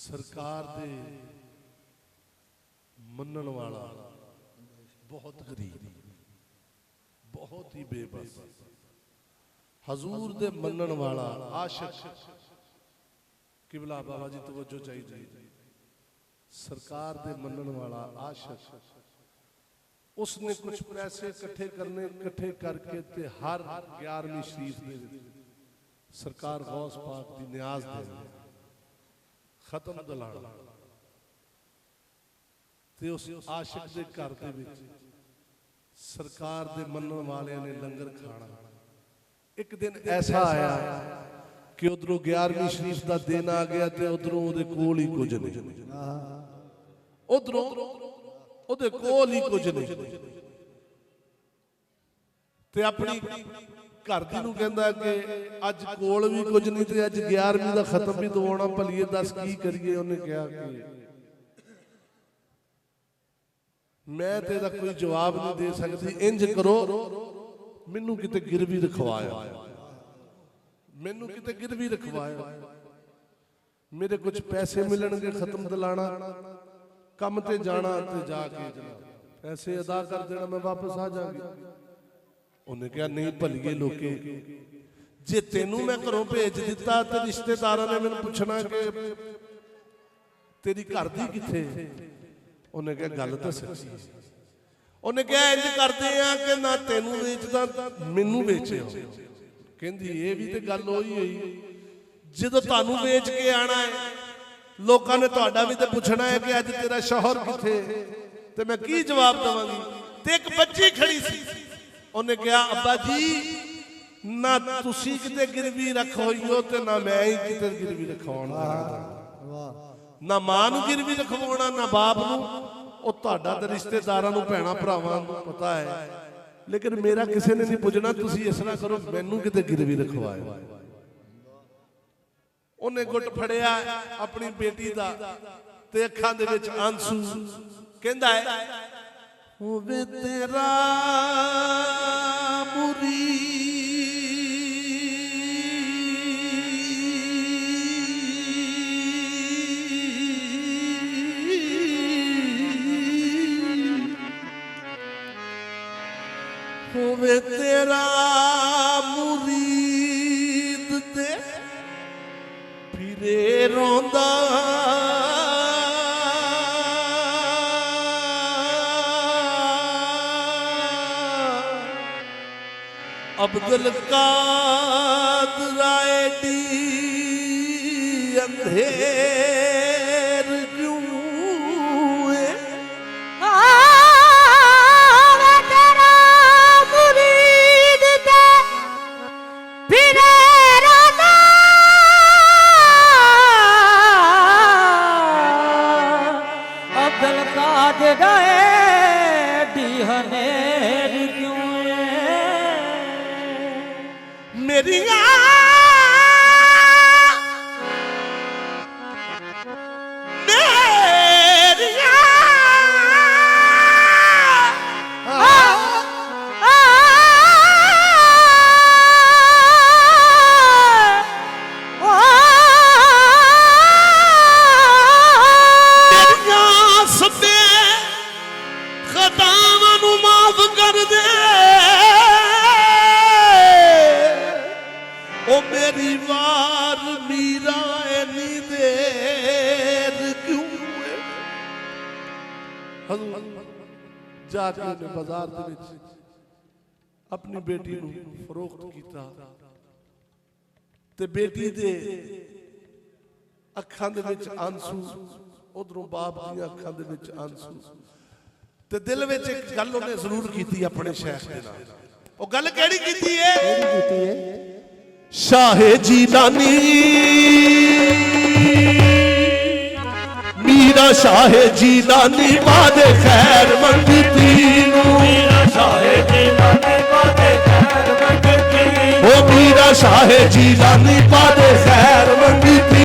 सरकार दे मनन वाला बहुत गरीब, बहुत ही बेबस, हजूर दे मनन वाला आशिक। किबला बाबा जी तवज्जो चाहिए। सरकार दे मनन वाला आशिक, उसने कुछ पैसे इकट्ठे करने, इकट्ठे करके ते हर 11वीं शरीफ दे सरकार गौस पाक दी न्याज दे खत्म दलाना ते उस आशिक दे घर दे विच सरकार दे मनन वालियां ने लंगर खाना। एक दिन ऐसा आया कि उधरों 11वीं शरीफ का दिन आ गया ते उधरों उहदे कोल ही कुछ नहीं, उधरों उहदे कोल ही कुछ नहीं ते अपनी घर दी नूं कहंदा कि अज कोल भी कुछ नहीं ते अज 11वीं दा खत्म भी दवाउणा, भलीए दस की करिए। उन्हें कहा कि मैं ते दा कोई जवाब नहीं दे सकती, इंज करो मैनू किते गिरवी रखवाया, मैनू किते गिरवी रखवाया, मेरे कुछ पैसे मिलणगे खत्म दिलाना, कम ते जाना ते जाके पैसे अदा कर देना, मैं वापस आ जाऊंगी। उन्हें कहा नहीं भलीए लोके, जे तेनू मैं घरों भेज दिता ते रिश्तेदारां ने मैनू पुछना कि तेरी घर दी किथे। उन्हें कहा गल तो सच्ची। उन्हें कहा इंज करते हैं कि ना तेनू बेचदा मैनू बेचे। कहंदी ये भी तो गल होई होई, जदों तुहानू बेच के आना है लोकां ने तुहाडा भी तो पुछना है कि अज तेरा शौहर किथे, ते मैं की जवाब देवांगी। ते एक बच्ची खड़ी सी, उन्हें कहा अब्बा जी ना तुसी किते गिरवी रख होई हो ते ना मैं ही किते गिरवी रखवाउण, ना मां नूं गिरवी रखवाउणा ना बाप नूं। ਉਹ ਤੁਹਾਡਾ ਤੇ ਰਿਸ਼ਤੇਦਾਰਾਂ ਨੂੰ ਭੈਣਾ ਭਰਾਵਾਂ ਨੂੰ ਪਤਾ ਹੈ, ਲੇਕਿਨ ਮੇਰਾ ਕਿਸੇ ਨੇ ਨਹੀਂ ਪੁੱਛਣਾ। ਤੁਸੀਂ ਇਸ ਤਰ੍ਹਾਂ ਕਰੋ ਮੈਨੂੰ ਕਿਤੇ ਗਿਰਵੀ ਰਖਵਾਇਓ। ਉਹਨੇ ਗੁੱਟ ਫੜਿਆ ਆਪਣੀ ਬੇਟੀ ਦਾ ਤੇ ਅੱਖਾਂ ਦੇ ਵਿੱਚ ਆਂਸੂ, ਕਹਿੰਦਾ ਹੈ ਹੋਵੇ ਤੇਰਾ ਮੁਰੀਦ होवे तेरा मुरीद ते फिरे रोंदा, अब्दुल कादर आएडी अंधेर क्यों जाके बाजार दे विच अपनी बेटी नूं फरोख्त कीता ते बेटी दे अखां दे विच आंसू, उधरों बाप दी अखां दे विच आंसू, ते दिल विच एक गल उहने जरूर कीती अपने शेख दे नाल। ओ गल किहड़ी कीती है? शाहे जीलानी मीरा शाहे जीलानी बादे खैर मंगती नूं, मीरा शाहे जीलानी बादे खैर मंगती, ओ मीरा शाहे जीलानी बादे खैर मंगती।